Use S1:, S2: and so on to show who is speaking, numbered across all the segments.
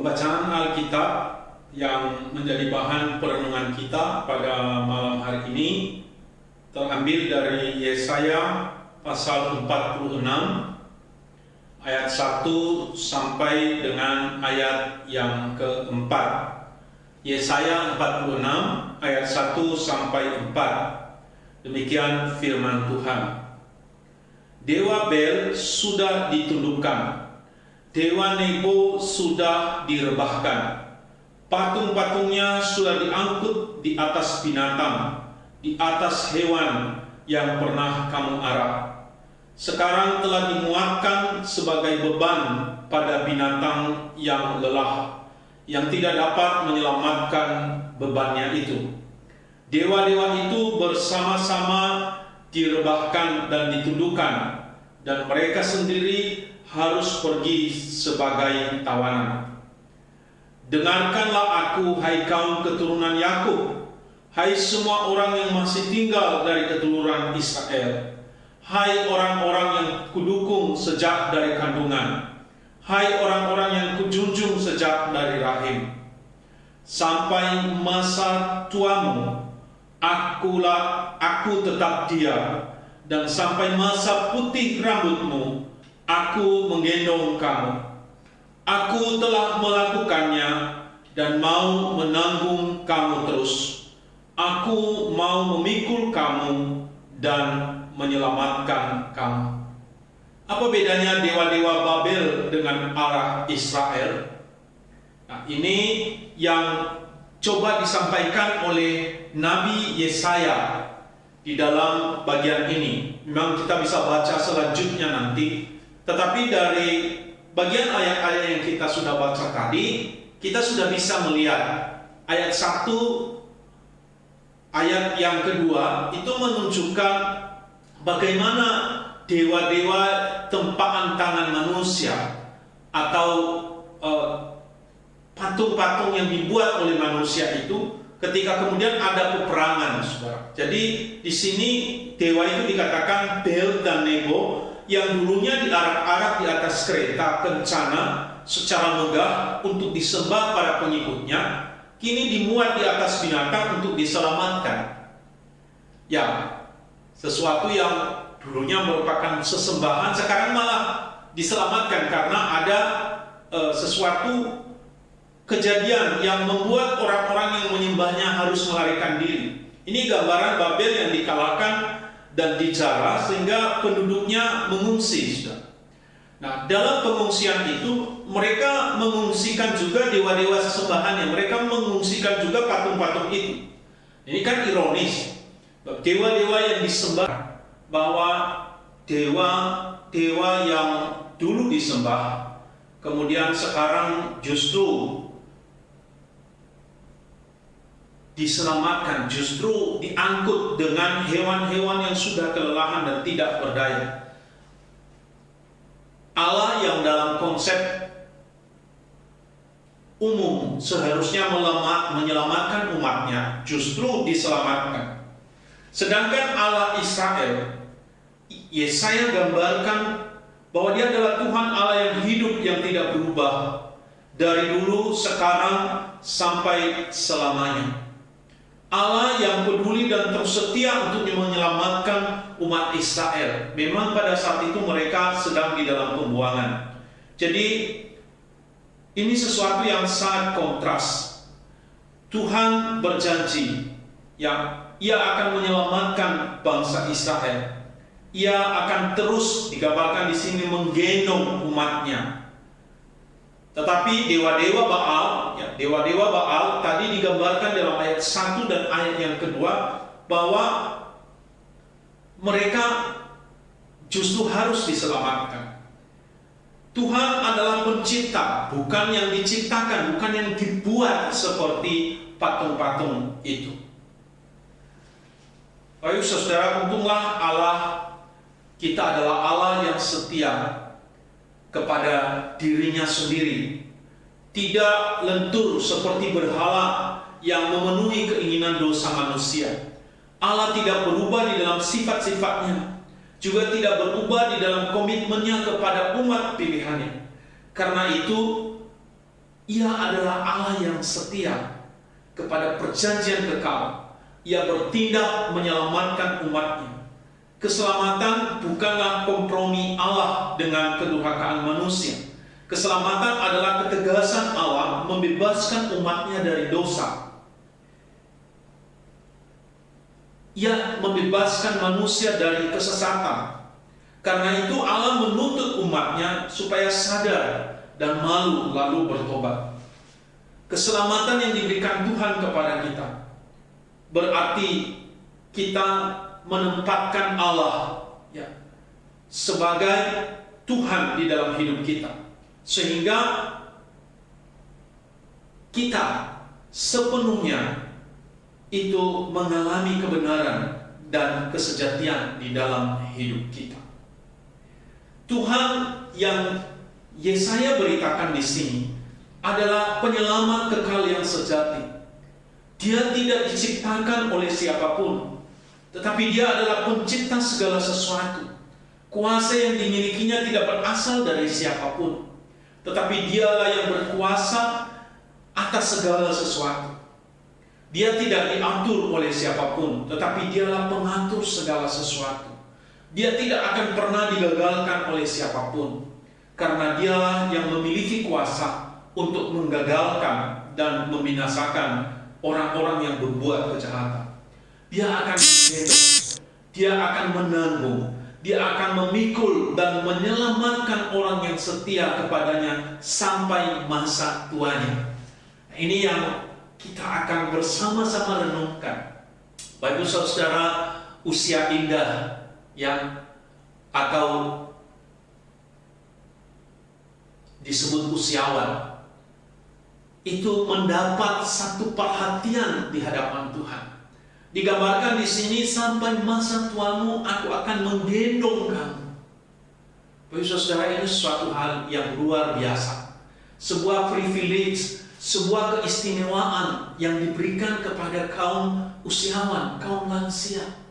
S1: Pembacaan Alkitab yang menjadi bahan perenungan kita pada malam hari ini terambil dari Yesaya pasal 46 ayat 1 sampai dengan ayat yang keempat. Yesaya 46 ayat 1 sampai 4. Demikian firman Tuhan. Dewa Bel sudah ditundukkan, Dewa Nebo sudah direbahkan, patung-patungnya sudah diangkut di atas binatang, di atas hewan yang pernah kamu arak. Sekarang telah dimuatkan sebagai beban pada binatang yang lelah, yang tidak dapat menyelamatkan bebannya itu. Dewa-dewa itu bersama-sama direbahkan dan ditundukkan, dan mereka sendiri harus pergi sebagai tawanan. Dengarkanlah aku, hai kaum keturunan Yakub, hai semua orang yang masih tinggal dari keturunan Israel, hai orang-orang yang kudukung sejak dari kandungan, hai orang-orang yang kujunjung sejak dari rahim. Sampai masa tuamu, aku tetap dia, dan sampai masa putih rambutmu, aku menggendong kamu. Aku telah melakukannya dan mau menanggung kamu terus. Aku mau memikul kamu dan menyelamatkan kamu. Apa bedanya dewa-dewa Babel dengan arah Israel? Nah, ini yang coba disampaikan oleh Nabi Yesaya di dalam bagian ini. Memang kita bisa baca selanjutnya nanti, tetapi dari bagian ayat-ayat yang kita sudah baca tadi, kita sudah bisa melihat ayat 1, ayat yang kedua itu menunjukkan bagaimana dewa-dewa tempaan tangan manusia atau patung-patung yang dibuat oleh manusia itu ketika kemudian ada peperangan, saudara. Jadi di sini dewa itu dikatakan Bel dan Nebo, yang dulunya diarak-arak di atas kereta kencana secara megah untuk disembah para pengikutnya, kini dimuat di atas binatang untuk diselamatkan. Ya, sesuatu yang dulunya merupakan sesembahan sekarang malah diselamatkan karena ada sesuatu kejadian yang membuat orang-orang yang menyembahnya harus melarikan diri. Ini gambaran Babel yang dikalahkan dan dijara sehingga penduduknya mengungsi. Nah, dalam pengungsian itu mereka mengungsikan juga dewa-dewa sesembahannya, mereka mengungsikan juga patung-patung itu. Ini kan ironis. Dewa-dewa yang disembah, bahwa dewa-dewa yang dulu disembah kemudian sekarang justru diselamatkan, justru diangkut dengan hewan-hewan yang sudah kelelahan dan tidak berdaya. Allah yang dalam konsep umum seharusnya menyelamatkan umatnya justru diselamatkan. Sedangkan Allah Israel, Yesaya gambarkan bahwa dia adalah Tuhan Allah yang hidup, yang tidak berubah dari dulu, sekarang, sampai selamanya. Allah yang peduli dan terus setia untuk menyelamatkan umat Israel. Memang pada saat itu mereka sedang di dalam pembuangan. Jadi ini sesuatu yang sangat kontras. Tuhan berjanji ya, Ia akan menyelamatkan bangsa Israel. Ia akan terus digambarkan di sini menggendong umatnya. Tetapi dewa-dewa Baal, ya, dewa-dewa Baal tadi digambarkan dalam ayat 1 dan ayat yang kedua bahwa mereka justru harus diselamatkan. Tuhan adalah pencipta, bukan yang diciptakan, bukan yang dibuat seperti patung-patung itu. Baik saudara, untunglah Allah kita adalah Allah yang setia kepada dirinya sendiri, tidak lentur seperti berhala yang memenuhi keinginan dosa manusia. Allah tidak berubah di dalam sifat-sifatnya, juga tidak berubah di dalam komitmennya kepada umat pilihannya. Karena itu Ia adalah Allah yang setia kepada perjanjian kekal. Ia bertindak menyelamatkan umatnya. Keselamatan bukanlah kompromi Allah dengan kedurhakaan manusia. Keselamatan adalah ketegasan Allah membebaskan umatnya dari dosa. Ia membebaskan manusia dari kesesatan. Karena itu Allah menuntut umatnya supaya sadar dan malu lalu bertobat. Keselamatan yang diberikan Tuhan kepada kita berarti kita menempatkan Allah sebagai Tuhan di dalam hidup kita, sehingga kita sepenuhnya itu mengalami kebenaran dan kesejatian di dalam hidup kita. Tuhan yang Yesaya beritakan di sini adalah penyelamat kekal yang sejati. Dia tidak diciptakan oleh siapapun, tetapi dia adalah pencipta segala sesuatu. Kuasa yang dimilikinya tidak berasal dari siapapun, tetapi dialah yang berkuasa atas segala sesuatu. Dia tidak diatur oleh siapapun, tetapi dialah pengatur segala sesuatu. Dia tidak akan pernah digagalkan oleh siapapun, karena dialah yang memiliki kuasa untuk menggagalkan dan membinasakan orang-orang yang berbuat kejahatan. Dia akan menggendong, dia akan menanggung, dia akan memikul dan menyelamatkan orang yang setia kepadanya sampai masa tuanya. Ini yang kita akan bersama-sama renungkan. Bapak Ibu Saudara, usia indah atau disebut usiawan itu mendapat satu perhatian di hadapan Tuhan. Digambarkan di sini, sampai masa tuamu aku akan menggendong kamu. Bapak Saudara, ini suatu hal yang luar biasa. Sebuah privilege, sebuah keistimewaan yang diberikan kepada kaum usiawan, kaum lansia.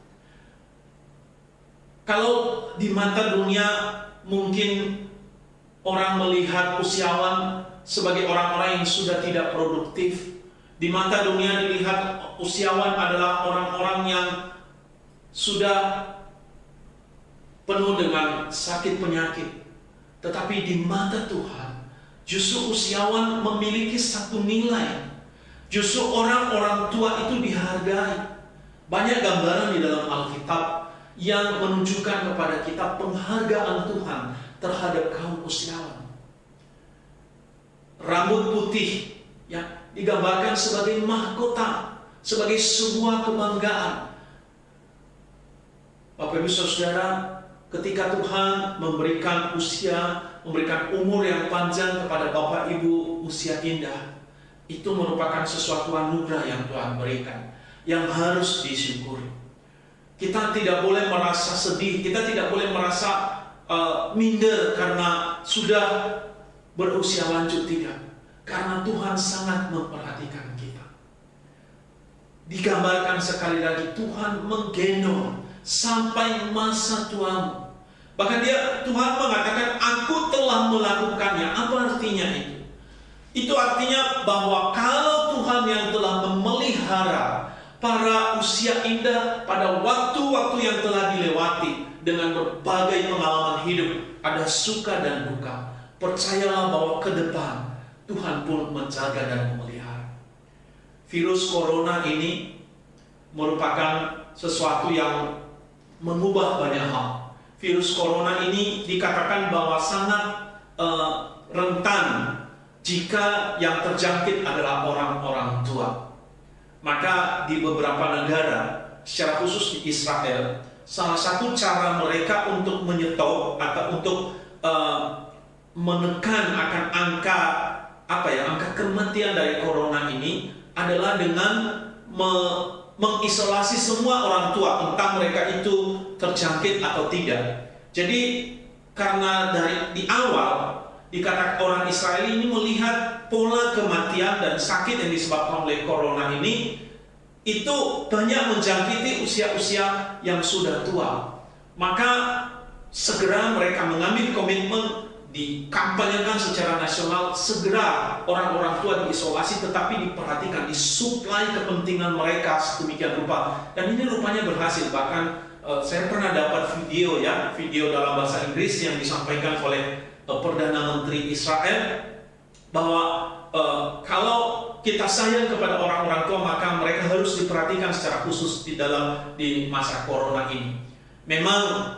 S1: Kalau di mata dunia mungkin orang melihat usiawan sebagai orang-orang yang sudah tidak produktif. Di mata dunia dilihat usiawan adalah orang-orang yang sudah penuh dengan sakit penyakit. Tetapi di mata Tuhan, justru usiawan memiliki satu nilai. Justru orang-orang tua itu dihargai. Banyak gambaran di dalam Alkitab yang menunjukkan kepada kita penghargaan Tuhan terhadap kaum usiawan. Rambut putih digambarkan sebagai mahkota, sebagai sebuah kebanggaan. Bapak Ibu Saudara, ketika Tuhan memberikan usia, memberikan umur yang panjang kepada Bapak Ibu usia indah, itu merupakan sesuatu anugerah yang Tuhan berikan, yang harus disyukuri. Kita tidak boleh merasa sedih, kita tidak boleh merasa minder karena sudah berusia lanjut, tidak. Karena Tuhan sangat memperhatikan kita. Digambarkan sekali lagi, Tuhan menggendong sampai masa tuamu. Bahkan Tuhan mengatakan, aku telah melakukannya. Apa artinya itu? Itu artinya bahwa kalau Tuhan yang telah memelihara para usia indah pada waktu-waktu yang telah dilewati dengan berbagai pengalaman hidup, ada suka dan duka, percayalah bahwa ke depan Tuhan pun menjaga dan memelihara. Virus corona ini merupakan sesuatu yang mengubah banyak hal. Virus corona ini dikatakan bahwa sangat rentan jika yang terjangkit adalah orang-orang tua. Maka di beberapa negara, secara khusus di Israel, salah satu cara mereka untuk menyetop atau untuk menekan akan angka kematian dari corona ini adalah dengan mengisolasi semua orang tua, entah mereka itu terjangkit atau tidak. Jadi karena di awal dikatakan orang Israel ini melihat pola kematian dan sakit yang disebabkan oleh corona ini itu banyak menjangkiti usia-usia yang sudah tua. Maka segera mereka mengambil komitmen dikampanyekan secara nasional, segera orang-orang tua diisolasi, tetapi diperhatikan, disuplai kepentingan mereka sedemikian rupa. Dan ini rupanya berhasil. Bahkan saya pernah dapat video dalam bahasa Inggris yang disampaikan oleh Perdana Menteri Israel, bahwa kalau kita sayang kepada orang-orang tua, maka mereka harus diperhatikan secara khusus di masa corona ini. Memang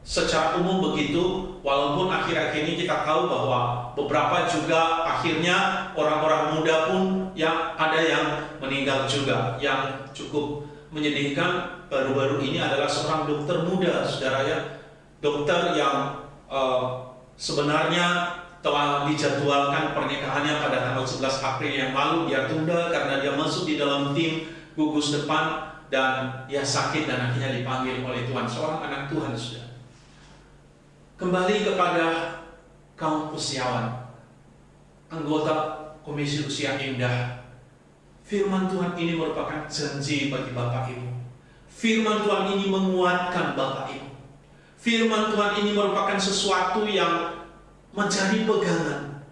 S1: secara umum begitu, walaupun akhir-akhir ini kita tahu bahwa beberapa juga akhirnya orang-orang muda pun yang ada yang meninggal juga. Yang cukup menyedihkan baru-baru ini adalah seorang dokter muda, saudara ya, dokter yang sebenarnya telah dijadwalkan pernikahannya pada tanggal 11 April yang lalu. Dia tunda karena dia masuk di dalam tim gugus depan dan dia sakit dan akhirnya dipanggil oleh Tuhan. Seorang anak Tuhan, sudah. Kembali kepada kaum usiawan, anggota Komisi Usia Indah. Firman Tuhan ini merupakan janji bagi Bapak Ibu. Firman Tuhan ini menguatkan Bapak Ibu. Firman Tuhan ini merupakan sesuatu yang menjadi pegangan,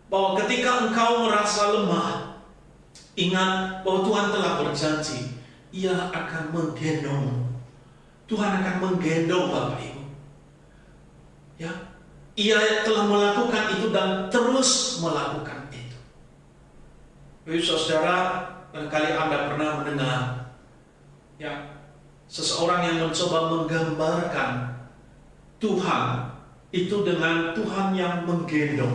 S1: bahwa ketika engkau merasa lemah, ingat bahwa Tuhan telah berjanji, Ia akan menggendong. Tuhan akan menggendong Bapak Ibu. Ya, Ia telah melakukan itu dan terus melakukan itu. Bapak saudara, barangkali Anda pernah mendengar ya, seseorang yang mencoba menggambarkan Tuhan itu dengan Tuhan yang menggendong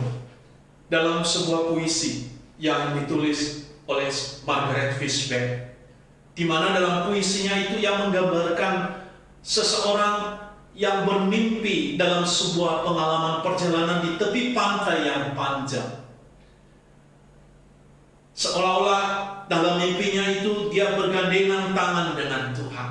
S1: dalam sebuah puisi yang ditulis oleh Margaret Fishback, di mana dalam puisinya itu yang menggambarkan seseorang yang bermimpi dalam sebuah pengalaman perjalanan di tepi pantai yang panjang. Seolah-olah dalam mimpinya itu dia bergandengan tangan dengan Tuhan.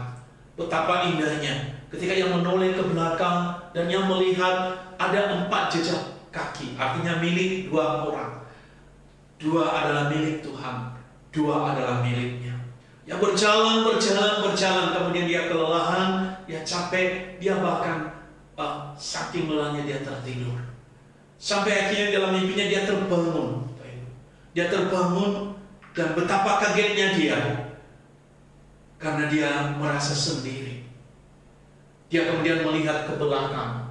S1: Betapa indahnya ketika ia menoleh ke belakang dan ia melihat ada 4 jejak kaki, artinya milik 2 orang. 2 adalah milik Tuhan, 2 adalah miliknya. Ya, berjalan, kemudian dia kelelahan, dia capek, dia bahkan saking lelahnya dia tertidur. Sampai akhirnya dalam mimpinya dia terbangun. Dia terbangun dan betapa kagetnya dia, karena dia merasa sendiri. Dia kemudian melihat ke belakang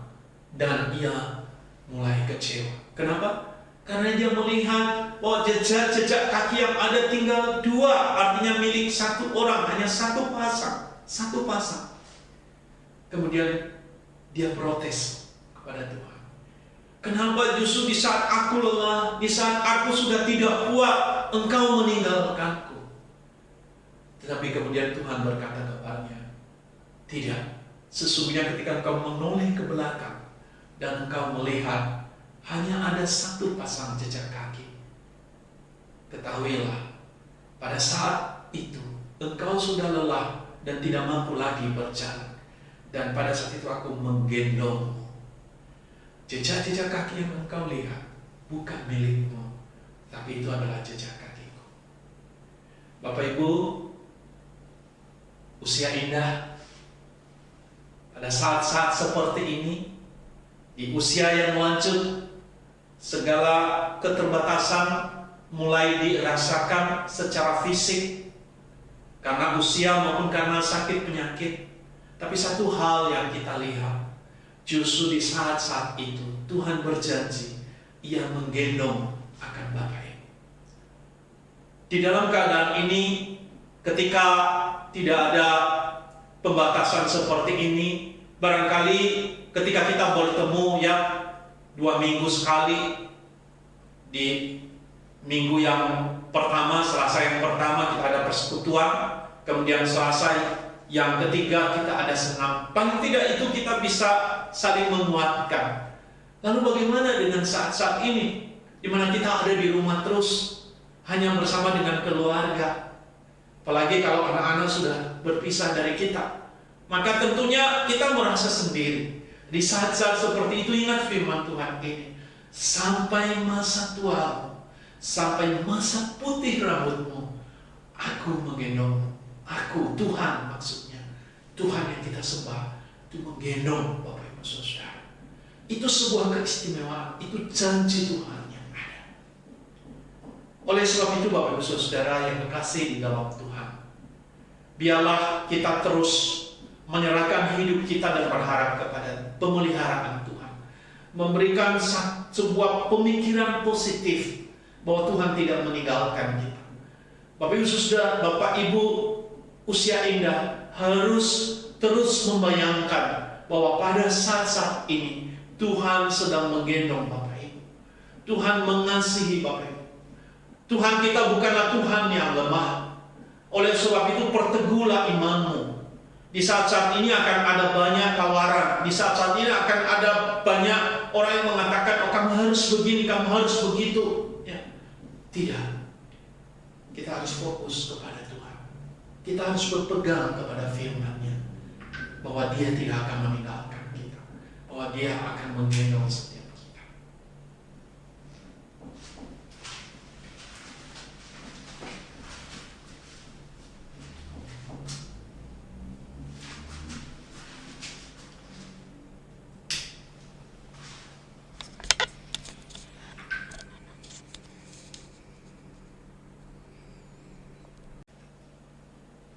S1: dan ia mulai kecewa. Kenapa? Karena dia melihat bahwa jejak kaki yang ada tinggal 2, artinya milik 1 orang, hanya 1 pasang. Kemudian dia protes kepada Tuhan. Kenapa justru di saat aku lelah, di saat aku sudah tidak kuat, Engkau meninggalkanku? Tetapi kemudian Tuhan berkata kepadanya, tidak. Sesungguhnya ketika engkau menoleh ke belakang dan engkau melihat hanya ada 1 pasang jejak kaki, ketahuilah pada saat itu engkau sudah lelah dan tidak mampu lagi berjalan, dan pada saat itu aku menggendongmu. Jejak-jejak kaki yang engkau lihat bukan milikmu, tapi itu adalah jejak kakiku. Bapak Ibu, usia indah, pada saat-saat seperti ini, di usia yang lanjut, segala keterbatasan mulai dirasakan secara fisik karena usia maupun karena sakit penyakit. Tapi satu hal yang kita lihat, justru di saat-saat itu Tuhan berjanji Ia menggendong akan Bapak Ibu. Di dalam keadaan ini, ketika tidak ada pembatasan seperti ini, barangkali ketika kita bertemu ya 2 minggu sekali, di minggu yang pertama, Selasa yang pertama kita ada persekutuan, kemudian Selasa yang ketiga kita ada senam. Paling tidak itu kita bisa saling menguatkan. Lalu bagaimana dengan saat-saat ini, di mana kita ada di rumah terus, hanya bersama dengan keluarga? Apalagi kalau anak-anak sudah berpisah dari kita, maka tentunya kita merasa sendiri. Di saat-saat seperti itu, ingat firman Tuhan ini, sampai masa tuamu, sampai masa putih rambutmu, aku menggendongmu. Aku, Tuhan maksudnya, Tuhan yang kita sembah, itu menggendong Bapak Ibu Saudara. Itu sebuah keistimewaan, itu janji Tuhan yang ada. Oleh sebab itu Bapak Ibu Saudara yang kekasih di dalam Tuhan, biarlah kita terus menyerahkan hidup kita dan berharap kepada pemeliharaan Tuhan. Memberikan sebuah pemikiran positif bahwa Tuhan tidak meninggalkan kita. Bapak Ibu Saudara, Bapak Ibu usia indah harus terus membayangkan bahwa pada saat-saat ini Tuhan sedang menggendong Bapak Ibu. Tuhan mengasihi Bapak Ibu. Tuhan kita bukanlah Tuhan yang lemah. Oleh sebab itu perteguhlah imanmu. Di saat-saat ini akan ada banyak tawaran. Di saat-saat ini akan ada banyak orang yang mengatakan, oh kamu harus begini, kamu harus begitu. Ya. Tidak. Kita harus fokus kepada Tuhan. Kita harus berpegang kepada firman-Nya, bahwa Dia tidak akan meninggalkan kita, bahwa Dia akan menggendong setiap kita.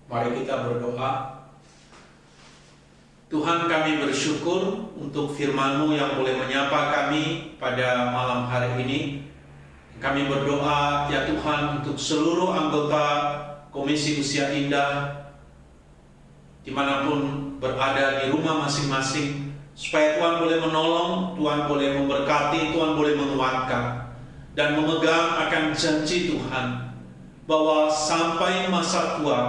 S1: Mari kita berdoa. Tuhan, kami bersyukur untuk firman-Mu yang boleh menyapa kami pada malam hari ini. Kami berdoa ya Tuhan untuk seluruh anggota Komisi Usia Indah dimanapun berada di rumah masing-masing, supaya Tuhan boleh menolong, Tuhan boleh memberkati, Tuhan boleh menguatkan dan memegang akan janji Tuhan bahwa sampai masa tua,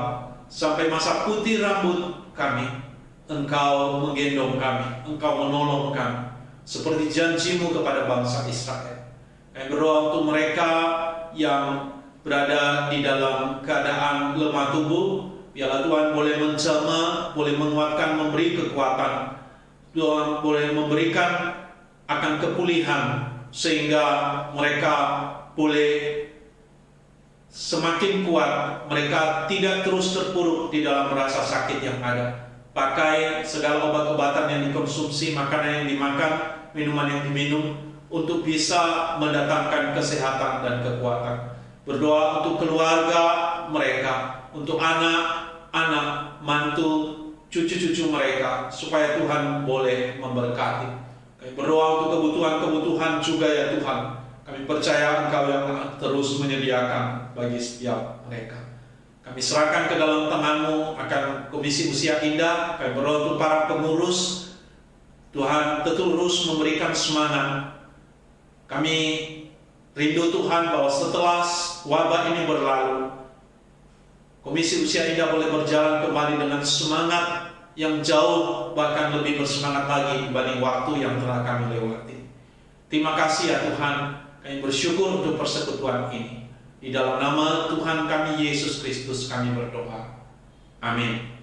S1: sampai masa putih rambut kami, Engkau menggendong kami, Engkau menolong kami, seperti janji-Mu kepada bangsa Israel. Kami berdoa untuk mereka yang berada di dalam keadaan lemah tubuh, biarlah Tuhan boleh menjamah, boleh menguatkan, memberi kekuatan. Tuhan boleh memberikan akan kepulihan, sehingga mereka boleh semakin kuat, mereka tidak terus terpuruk di dalam rasa sakit yang ada. Pakai segala obat-obatan yang dikonsumsi, makanan yang dimakan, minuman yang diminum, untuk bisa mendatangkan kesehatan dan kekuatan. Berdoa untuk keluarga mereka, untuk anak-anak, mantu, cucu-cucu mereka, supaya Tuhan boleh memberkati. Kami berdoa untuk kebutuhan-kebutuhan juga ya Tuhan. Kami percaya Engkau yang terus menyediakan bagi setiap mereka. Kami serahkan ke dalam tangan-Mu akan Komisi Usia Indah. Kami berdoa untuk para pengurus. Tuhan terus memberikan semangat. Kami rindu Tuhan bahwa setelah wabah ini berlalu, Komisi Usia Indah boleh berjalan kembali dengan semangat yang jauh, bahkan lebih bersemangat lagi dibanding waktu yang telah kami lewati. Terima kasih ya Tuhan. Kami bersyukur untuk persekutuan ini. Di dalam nama Tuhan kami Yesus Kristus kami berdoa. Amin.